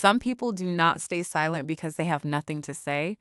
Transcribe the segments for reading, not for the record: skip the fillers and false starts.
Some people do not stay silent because they have nothing to say.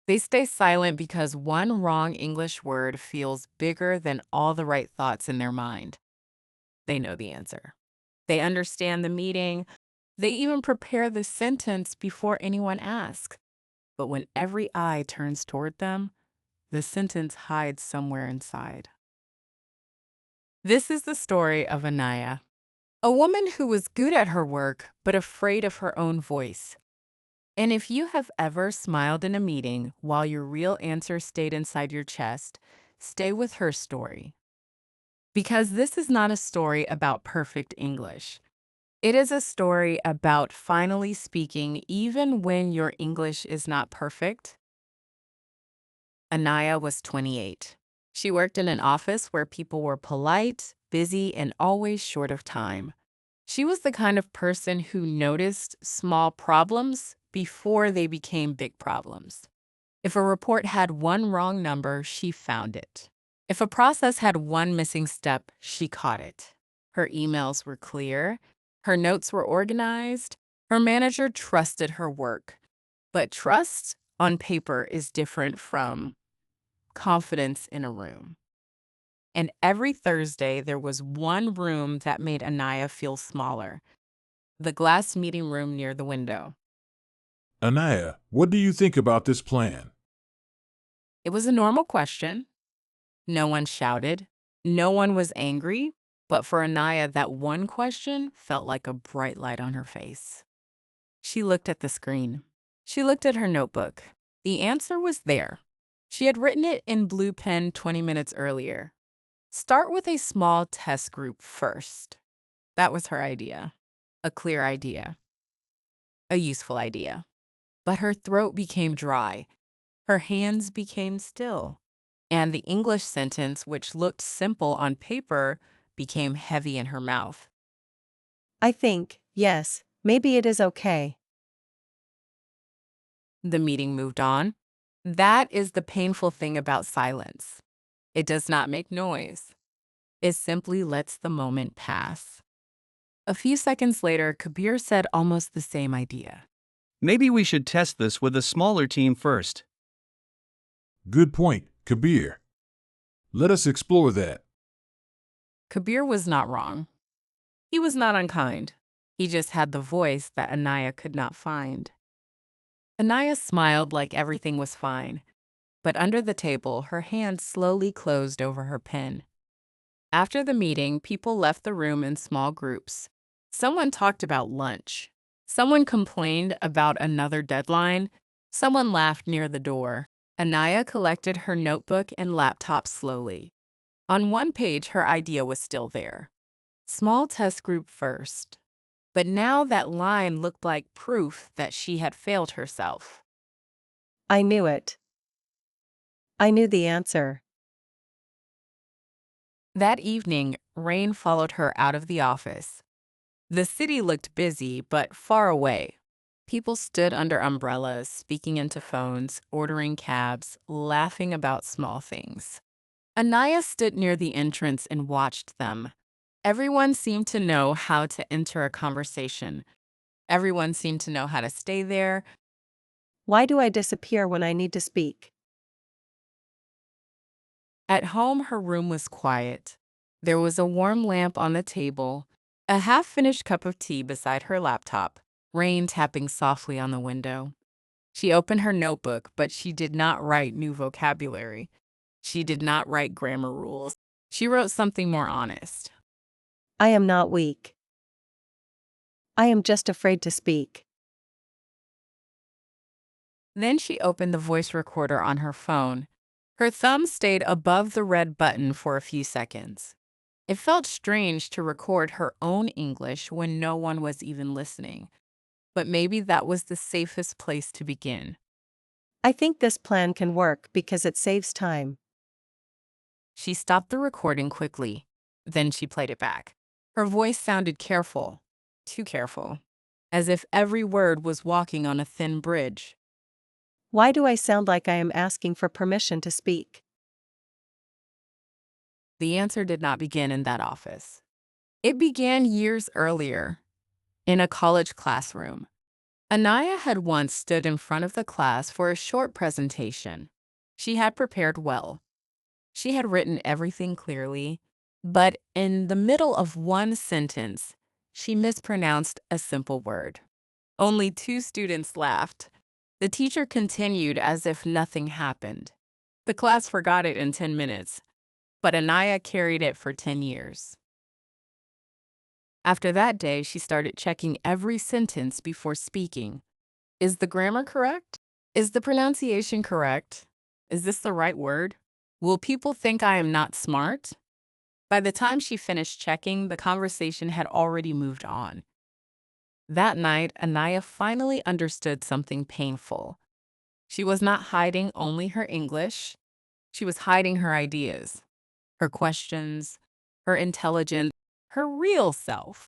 They stay silent because one wrong English word feels bigger than all the right thoughts in their mind. They know the answer. They understand the meaning. They even prepare the sentence before anyone asks. But when every eye turns toward them, the sentence hides somewhere inside. This is the story of Anaya, a woman who was good at her work but afraid of her own voice. And if you have ever smiled in a meeting while your real answer stayed inside your chest, stay with her story. Because this is not a story about perfect English. It is a story about finally speaking even when your English is not perfect. Anaya was 28. She worked in an office where people were polite, busy, and always short of time. She was the kind of person who noticed small problems before they became big problems. If a report had one wrong number, she found it. If a process had one missing step, she caught it. Her emails were clear. Her notes were organized. Her manager trusted her work. But trust on paper is different from confidence in a room. And every Thursday, there was one room that made Anaya feel smaller, the glass meeting room near the window. Anaya, what do you think about this plan? It was a normal question. No one shouted. No one was angry. But for Anaya, that one question felt like a bright light on her face. She looked at the screen. She looked at her notebook. The answer was there. She had written it in blue pen 20 minutes earlier. Start with a small test group first. That was her idea. A clear idea. A useful idea. But her throat became dry. Her hands became still. And the English sentence, which looked simple on paper, became heavy in her mouth. I think, yes, maybe it is okay. The meeting moved on. That is the painful thing about silence. It does not make noise. It simply lets the moment pass. A few seconds later, Kabir said almost the same idea. Maybe we should test this with a smaller team first. Good point, Kabir. Let us explore that. Kabir was not wrong. He was not unkind. He just had the voice that Anaya could not find. Anaya smiled like everything was fine, but under the table, her hand slowly closed over her pen. After the meeting, people left the room in small groups. Someone talked about lunch. Someone complained about another deadline. Someone laughed near the door. Anaya collected her notebook and laptop slowly. On one page, her idea was still there. Small test group first. But now that line looked like proof that she had failed herself. I knew it. I knew the answer. That evening, rain followed her out of the office. The city looked busy, but far away. People stood under umbrellas, speaking into phones, ordering cabs, laughing about small things. Anaya stood near the entrance and watched them. Everyone seemed to know how to enter a conversation. Everyone seemed to know how to stay there. Why do I disappear when I need to speak? At home, her room was quiet. There was a warm lamp on the table, a half-finished cup of tea beside her laptop, rain tapping softly on the window. She opened her notebook, but she did not write new vocabulary. She did not write grammar rules. She wrote something more honest. I am not weak. I am just afraid to speak. Then she opened the voice recorder on her phone. Her thumb stayed above the red button for a few seconds. It felt strange to record her own English when no one was even listening, but maybe that was the safest place to begin. I think this plan can work because it saves time. She stopped the recording quickly. Then she played it back. Her voice sounded careful, too careful, as if every word was walking on a thin bridge. Why do I sound like I am asking for permission to speak? The answer did not begin in that office. It began years earlier, in a college classroom. Anaya had once stood in front of the class for a short presentation. She had prepared well. She had written everything clearly, but in the middle of one sentence, she mispronounced a simple word. Only two students laughed. The teacher continued as if nothing happened. The class forgot it in 10 minutes, but Anaya carried it for 10 years. After that day, she started checking every sentence before speaking. Is the grammar correct? Is the pronunciation correct? Is this the right word? Will people think I am not smart? By the time she finished checking, the conversation had already moved on. That night, Anaya finally understood something painful. She was not hiding only her English, she was hiding her ideas, her questions, her intelligence, her real self.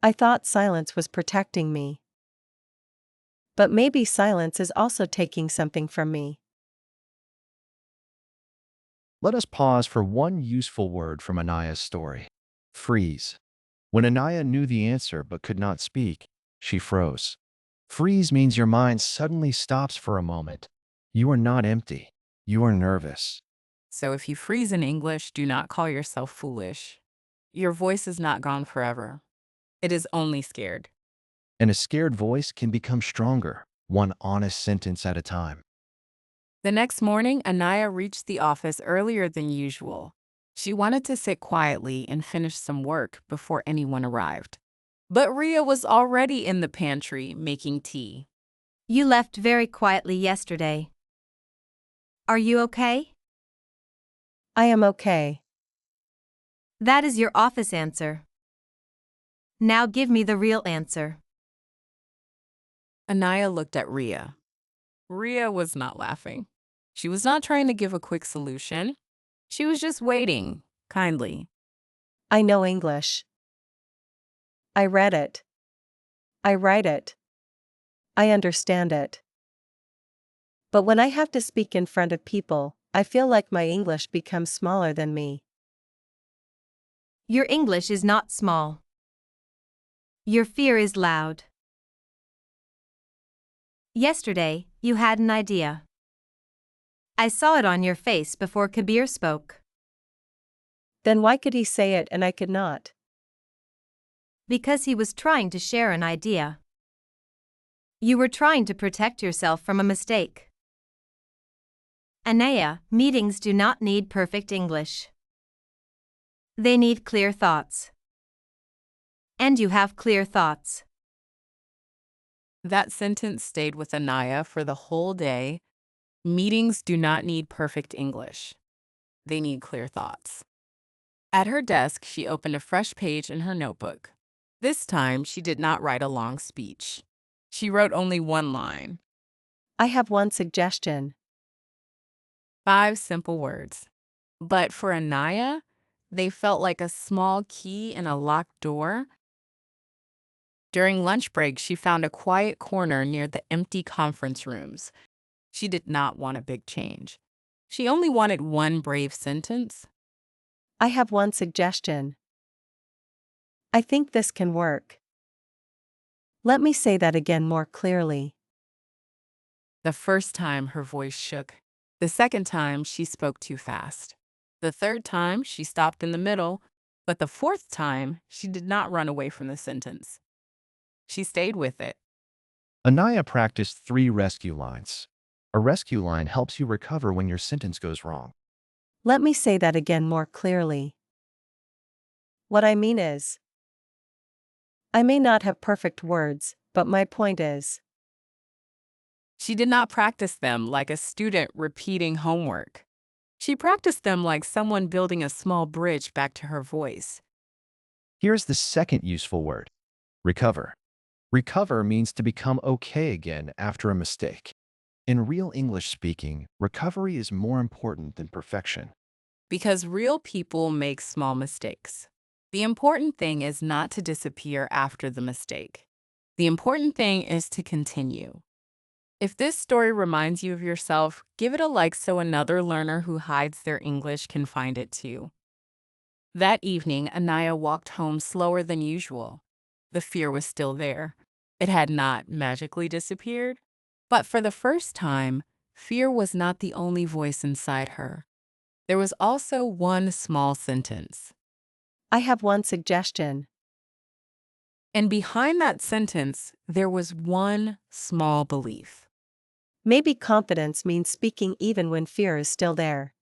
I thought silence was protecting me. But maybe silence is also taking something from me. Let us pause for one useful word from Anaya's story. Freeze. When Anaya knew the answer but could not speak, she froze. Freeze means your mind suddenly stops for a moment. You are not empty. You are nervous. So if you freeze in English, do not call yourself foolish. Your voice is not gone forever. It is only scared. And a scared voice can become stronger, one honest sentence at a time. The next morning, Anaya reached the office earlier than usual. She wanted to sit quietly and finish some work before anyone arrived. But Ria was already in the pantry making tea. You left very quietly yesterday. Are you okay? I am okay. That is your office answer. Now give me the real answer. Anaya looked at Ria. Ria was not laughing. She was not trying to give a quick solution. She was just waiting, kindly. I know English. I read it. I write it. I understand it. But when I have to speak in front of people, I feel like my English becomes smaller than me. Your English is not small. Your fear is loud. Yesterday, you had an idea. I saw it on your face before Kabir spoke. Then why could he say it and I could not? Because he was trying to share an idea. You were trying to protect yourself from a mistake. Anaya, meetings do not need perfect English. They need clear thoughts. And you have clear thoughts. That sentence stayed with Anaya for the whole day. Meetings do not need perfect English. They need clear thoughts. At her desk, she opened a fresh page in her notebook. This time, she did not write a long speech. She wrote only one line, I have one suggestion. 5 simple words. But for Anaya, they felt like a small key in a locked door. During lunch break, she found a quiet corner near the empty conference rooms. She did not want a big change. She only wanted one brave sentence. I have one suggestion. I think this can work. Let me say that again more clearly. The first time, her voice shook. The second time, she spoke too fast. The third time, she stopped in the middle. But the fourth time, she did not run away from the sentence. She stayed with it. Anaya practiced 3 rescue lines. A rescue line helps you recover when your sentence goes wrong. Let me say that again more clearly. What I mean is, I may not have perfect words, but my point is. She did not practice them like a student repeating homework. She practiced them like someone building a small bridge back to her voice. Here's the second useful word. Recover. Recover means to become okay again after a mistake. In real English speaking, recovery is more important than perfection. Because real people make small mistakes. The important thing is not to disappear after the mistake. The important thing is to continue. If this story reminds you of yourself, give it a like so another learner who hides their English can find it too. That evening, Anaya walked home slower than usual. The fear was still there. It had not magically disappeared. But for the first time, fear was not the only voice inside her. There was also one small sentence. I have one suggestion. And behind that sentence, there was one small belief. Maybe confidence means speaking even when fear is still there.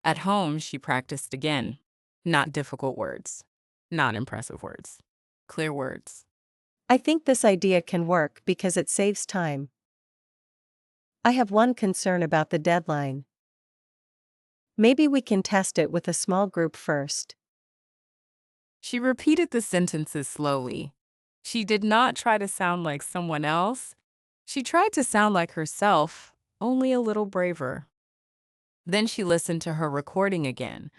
At home, she practiced again. Not difficult words, not impressive words, clear words. I think this idea can work because it saves time. I have one concern about the deadline. Maybe we can test it with a small group first. She repeated the sentences slowly. She did not try to sound like someone else. She tried to sound like herself, only a little braver. Then she listened to her recording again.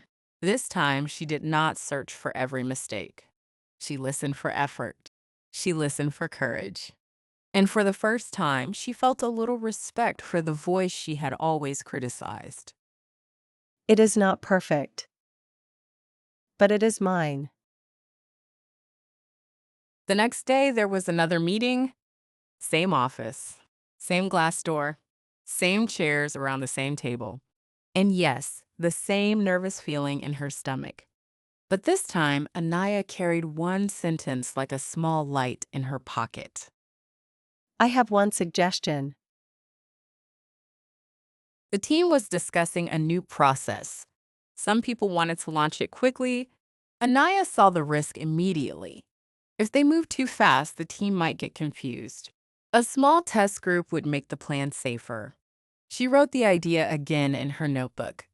This time, she did not search for every mistake. She listened for effort. She listened for courage. And for the first time, she felt a little respect for the voice she had always criticized. It is not perfect. But it is mine. The next day, there was another meeting. Same office, same glass door, same chairs around the same table. And yes, the same nervous feeling in her stomach. But this time, Anaya carried one sentence like a small light in her pocket. I have one suggestion. The team was discussing a new process. Some people wanted to launch it quickly. Anaya saw the risk immediately. If they moved too fast, the team might get confused. A small test group would make the plan safer. She wrote the idea again in her notebook.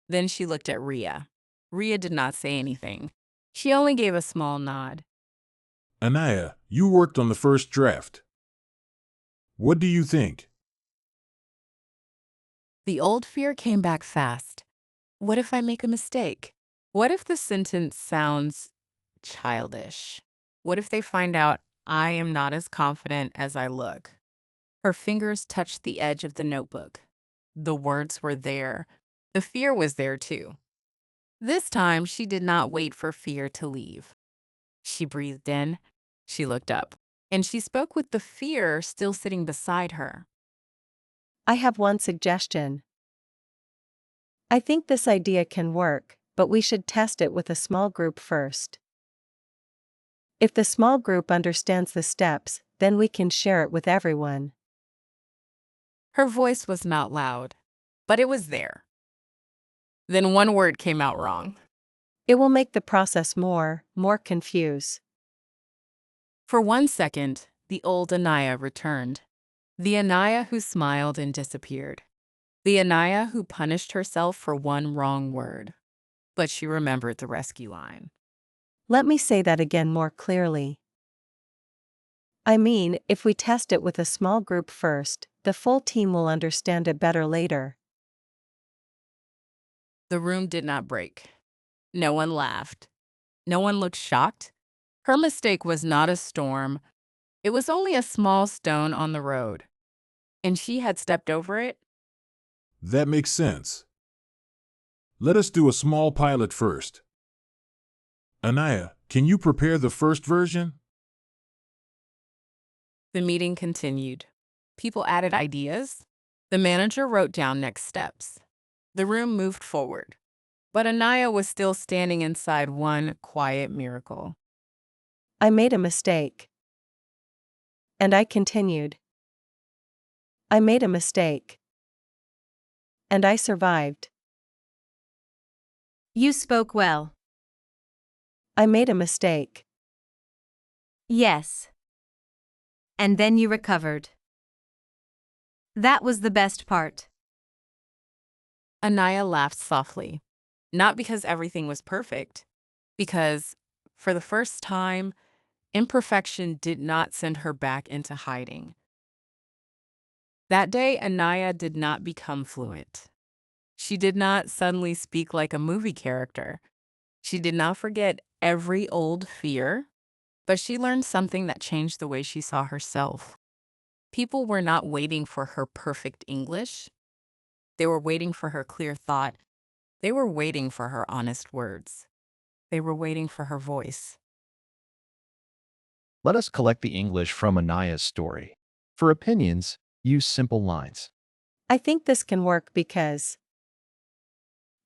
Then she looked at Ria. Ria did not say anything. She only gave a small nod. Anaya, you worked on the first draft. What do you think? The old fear came back fast. What if I make a mistake? What if the sentence sounds childish? What if they find out I am not as confident as I look? Her fingers touched the edge of the notebook. The words were there. The fear was there too. This time, she did not wait for fear to leave. She breathed in, she looked up, and she spoke with the fear still sitting beside her. I have one suggestion. I think this idea can work, but we should test it with a small group first. If the small group understands the steps, then we can share it with everyone. Her voice was not loud, but it was there. Then one word came out wrong. It will make the process more confused. For 1 second, the old Anaya returned. The Anaya who smiled and disappeared. The Anaya who punished herself for one wrong word. But she remembered the rescue line. Let me say that again more clearly. I mean, if we test it with a small group first, the full team will understand it better later. The room did not break. No one laughed. No one looked shocked. Her mistake was not a storm. It was only a small stone on the road. And she had stepped over it. That makes sense. Let us do a small pilot first. Anaya, can you prepare the first version? The meeting continued. People added ideas. The manager wrote down next steps. The room moved forward. But Anaya was still standing inside one quiet miracle. I made a mistake. And I continued. I made a mistake. And I survived. You spoke well. I made a mistake. Yes. And then you recovered. That was the best part. Anaya laughed softly, not because everything was perfect, because, for the first time, imperfection did not send her back into hiding. That day, Anaya did not become fluent. She did not suddenly speak like a movie character. She did not forget every old fear, but she learned something that changed the way she saw herself. People were not waiting for her perfect English. They were waiting for her clear thought. They were waiting for her honest words. They were waiting for her voice. Let us collect the English from Anaya's story. For opinions, use simple lines. I think this can work because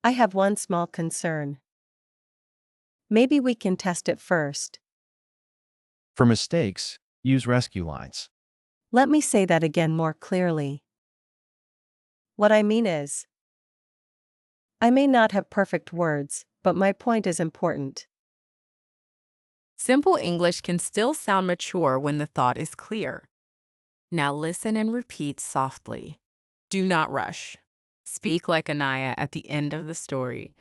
I have one small concern. Maybe we can test it first. For mistakes, use rescue lines. Let me say that again more clearly. What I mean is, I may not have perfect words, but my point is important. Simple English can still sound mature when the thought is clear. Now listen and repeat softly. Do not rush. Speak like Anaya at the end of the story.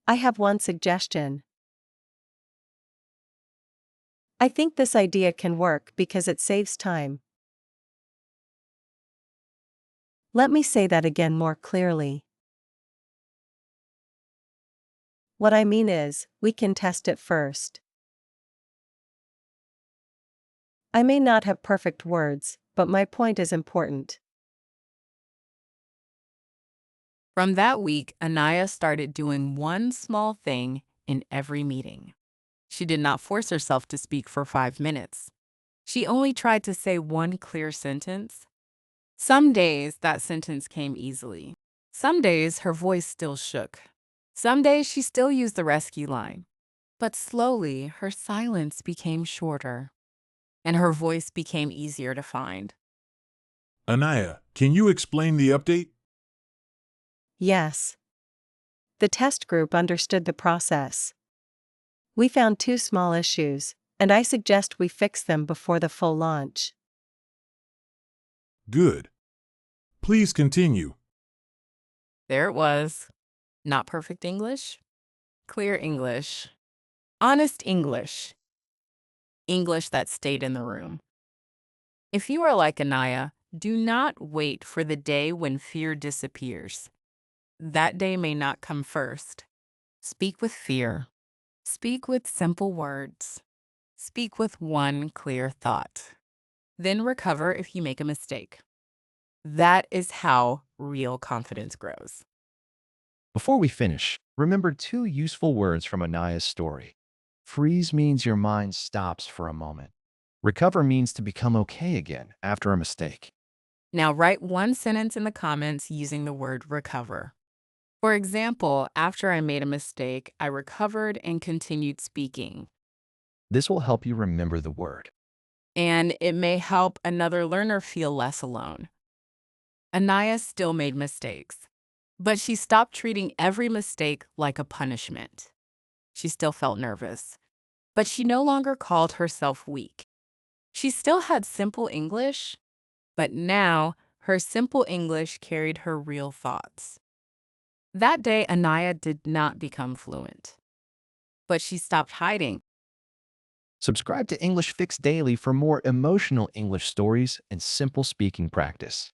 I have one suggestion. I think this idea can work because it saves time. Let me say that again more clearly. What I mean is, we can test it first. I may not have perfect words, but my point is important. From that week, Anaya started doing one small thing in every meeting. She did not force herself to speak for 5 minutes. She only tried to say one clear sentence. Some days that sentence came easily. Some days her voice still shook. Some days she still used the rescue line. But slowly her silence became shorter and her voice became easier to find. Anaya, can you explain the update? Yes. The test group understood the process. We found two small issues, and I suggest we fix them before the full launch. Good. Please continue. There it was. Not perfect English, clear English, honest English, English that stayed in the room. If you are like Anaya, do not wait for the day when fear disappears. That day may not come first. Speak with fear. Speak with simple words. Speak with one clear thought. Then recover if you make a mistake. That is how real confidence grows. Before we finish, remember two useful words from Anaya's story. Freeze means your mind stops for a moment. Recover means to become okay again after a mistake. Now write one sentence in the comments using the word recover. For example, after I made a mistake, I recovered and continued speaking. This will help you remember the word. And it may help another learner feel less alone. Anaya still made mistakes, but she stopped treating every mistake like a punishment. She still felt nervous, but she no longer called herself weak. She still had simple English, but now her simple English carried her real thoughts. That day, Anaya did not become fluent, but she stopped hiding. Subscribe to English Fix Daily for more emotional English stories and simple speaking practice.